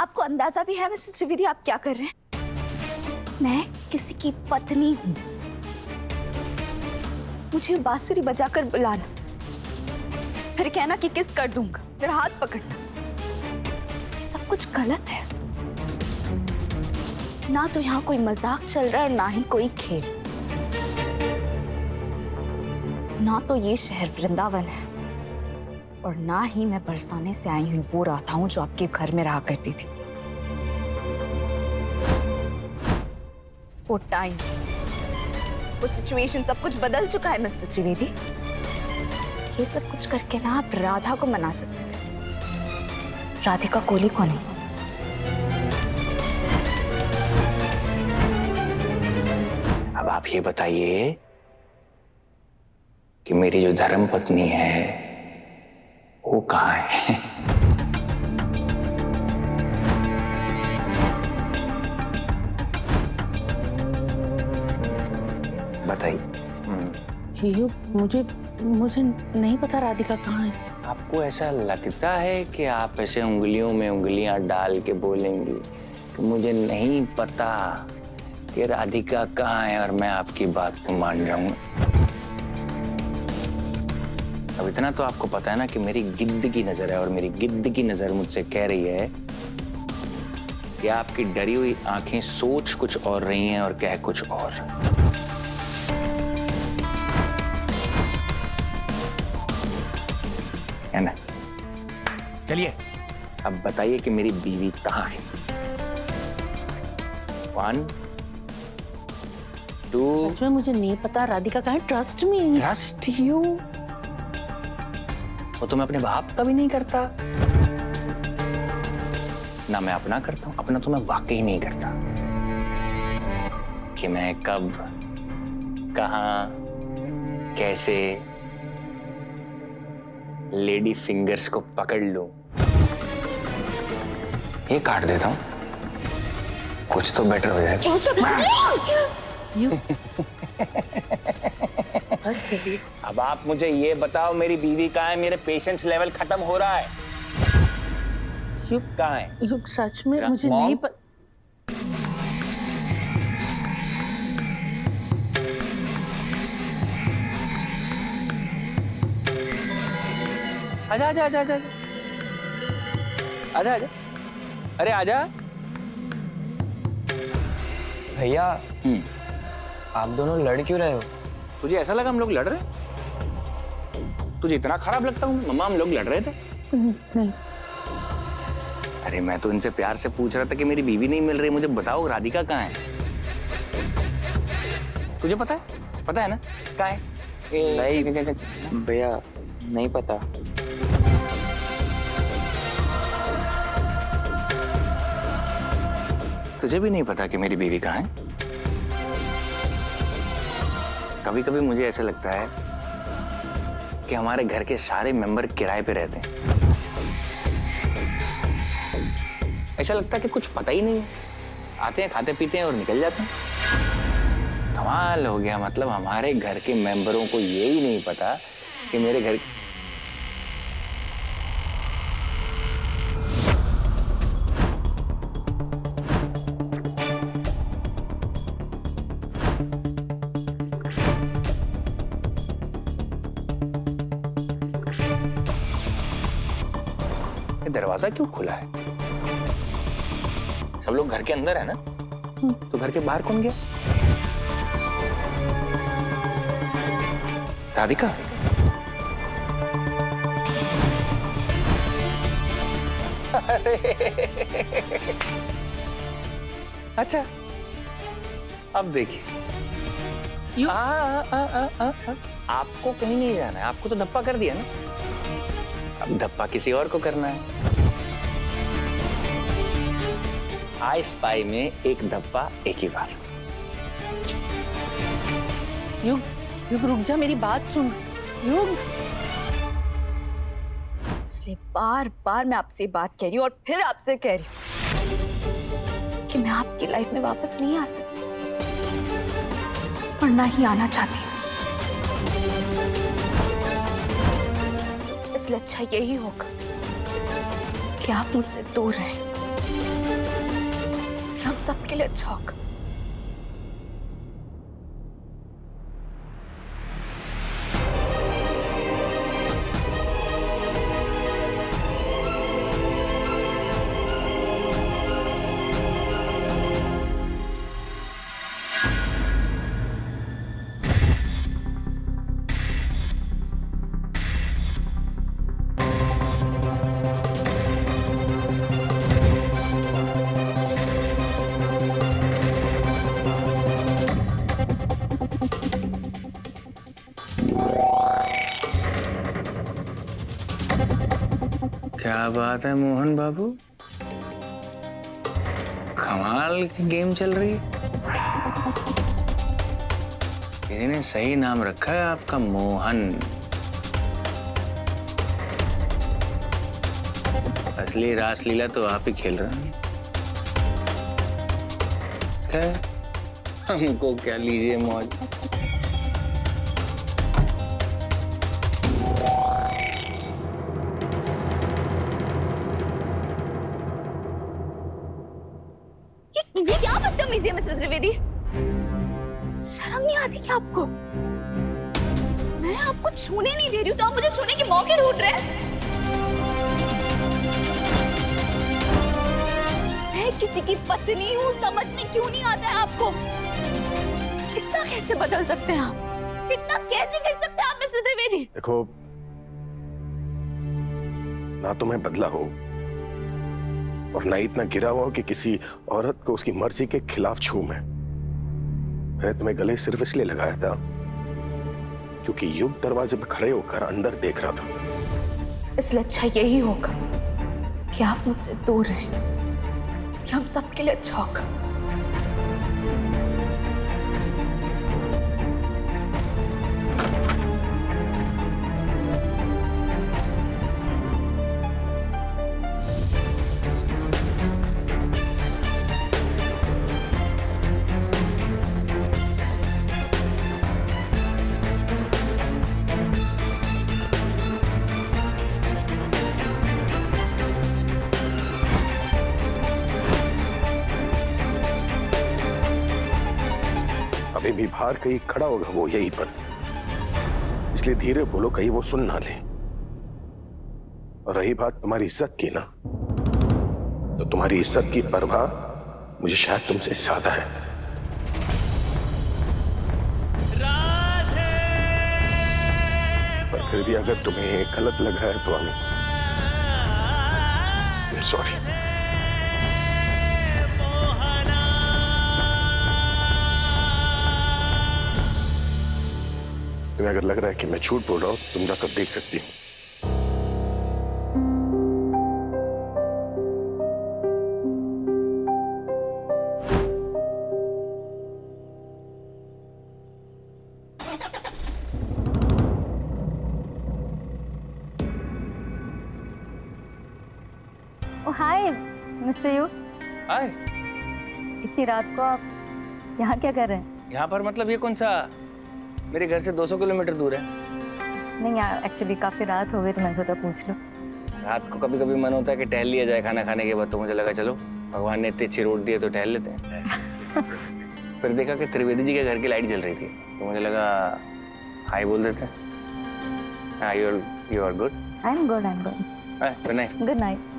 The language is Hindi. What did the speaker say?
आपको अंदाजा भी है मिस्टर त्रिवेदी आप क्या कर रहे हैं? मैं किसी की पत्नी हूं। मुझे बांसुरी बजाकर बुलाना, फिर कहना कि किस कर दूंगा, मेरा हाथ पकड़ना, ये सब कुछ गलत है। ना तो यहाँ कोई मजाक चल रहा है और ना ही कोई खेल। ना तो ये शहर वृंदावन है और ना ही मैं बरसाने से आई हुई वो राधा हूं जो आपके घर में रहा करती थी। वो टाइम, वो सिचुएशन, सब कुछ बदल चुका है मिस्टर त्रिवेदी। ये सब कुछ करके ना आप राधा को मना सकते थे, राधिका कोहली को नहीं। अब आप ये बताइए कि मेरी जो धर्म पत्नी है वो कहाँ है? बताइए। मुझे नहीं पता राधिका कहाँ है। आपको ऐसा लगता है कि आप ऐसे उंगलियों में उंगलियां डाल के बोलेंगी कि मुझे नहीं पता कि राधिका कहाँ है और मैं आपकी बात को मान जाऊंगा? अब इतना तो आपको पता है ना कि मेरी गिद्ध की नजर है और मेरी गिद्ध की नजर मुझसे कह रही है कि आपकी डरी हुई आंखें सोच कुछ और रही हैं और कह कुछ और। है ना? चलिए अब बताइए कि मेरी बीवी कहाँ है? 1 2 सच में मुझे नहीं पता राधिका कहाँ है। Trust me. Trust you? वो तो मैं अपने बाप का भी नहीं करता ना मैं अपना करता हूं। अपना तो मैं वाकई नहीं करता कि मैं कब, कहां, कैसे लेडी फिंगर्स को पकड़ लूं। ये काट देता हूं, कुछ तो बेटर हो जाए। अब आप मुझे ये बताओ मेरी बीवी कहाँ है? मेरे पेशेंस लेवल खत्म हो रहा है। युग कहाँ है? युग सच में मुझे नहीं पता। आजा आजा आजा आजा आजा आजा, अरे आजा। भैया आप दोनों लड़ क्यों रहे हो? तुझे ऐसा लगा हम लोग लड़ रहे हैं? तुझे इतना खराब लगता हूँ? मम्मा हम लोग लड़ रहे थे? नहीं। अरे मैं तो इनसे प्यार से पूछ रहा था कि मेरी बीवी नहीं मिल रही, मुझे बताओ राधिका कहाँ है? तुझे पता है? पता है ना कहाँ है? नहीं भैया नहीं पता। तुझे भी नहीं पता कि मेरी बीवी कहाँ है? कभी कभी मुझे ऐसा लगता है कि हमारे घर के सारे मेंबर किराए पे रहते हैं। ऐसा लगता है कि कुछ पता ही नहीं है, आते हैं खाते पीते हैं और निकल जाते हैं। कमाल हो गया, मतलब हमारे घर के मेंबरों को ये ही नहीं पता कि मेरे घर दरवाजा क्यों खुला है? सब लोग घर के अंदर है ना? तो घर के बाहर कौन गया? राधिका? अच्छा अब देखिए, आपको कहीं नहीं जाना है, आपको तो धप्पा कर दिया ना, अब धप्पा किसी और को करना है। आई स्पाई में एक धप्पा एक ही बार। युग युग रुक जा, मेरी बात सुन। युग इसलिए बार बार मैं आपसे बात कह रही हूँ और फिर आपसे कह रही हूँ कि मैं आपकी लाइफ में वापस नहीं आ सकती और ना ही आना चाहती। इसलिए अच्छा यही होगा कि आप मुझसे दूर रहें। सबके लिए अच्छा होगा। क्या बात है मोहन बाबू, कमाल की गेम चल रही है। किसी ने सही नाम रखा है आपका, मोहन। असली रासलीला तो आप ही खेल रहे हैं। खैर, हमको क्या, लीजिए मौज। ये क्या बदतमीजी है मिस्टर त्रिवेदी? शर्म नहीं आती क्या आपको? मैं आपको छूने नहीं दे रही हूँ तो आप मुझे छूने के मौके ढूंढ रहे हैं। मैं किसी की पत्नी हूँ, समझ में क्यों नहीं आता है आपको? इतना कैसे बदल सकते हैं आप? इतना कैसे कर सकते हैं आप मिस्टर त्रिवेदी? देखो, ना तो मैं बदला हूं और ना इतना गिरा हुआ हो कि किसी औरत को उसकी मर्जी के खिलाफ छू मैंने तुम्हें गले सिर्फ इसलिए लगाया था क्योंकि युग दरवाजे पर खड़े होकर अंदर देख रहा था। इसलिए अच्छा यही होगा कि आप मुझसे दूर रहें, कि हम सबके लिए अच्छा होगा। अभी भी बाहर कहीं खड़ा होगा वो यहीं पर, इसलिए धीरे बोलो कहीं वो सुन ना ले। और रही बात तुम्हारी इज्जत की ना, तो तुम्हारी इज्जत की परवाह मुझे शायद तुमसे ज्यादा है। पर फिर भी अगर तुम्हें गलत लग रहा है तो I'm sorry। तुम्हें अगर लग रहा है कि मैं झूठ बोल रहा हूं, तुम जाकर देख सकती हो। हाय मिस्टर यू, हाय। इतनी रात को आप यहाँ क्या कर रहे हैं? यहाँ पर मतलब ये कौन सा, मेरे घर से 200 किलोमीटर दूर है। नहीं यार, एक्चुअली काफी रात हो गई तो मैं सोचा पूछ लूं। रात को कभी कभी मन होता है कि टहल लिया जाए खाना खाने के बाद, तो मुझे लगा चलो भगवान ने इतनी अच्छी रोड दी है तो टहल लेते हैं। फिर देखा कि त्रिवेदी जी के घर की लाइट जल रही थी, तो मुझे लगा हाय बोल देते हैं। हाँ, you are good. I am good, good night. Good night.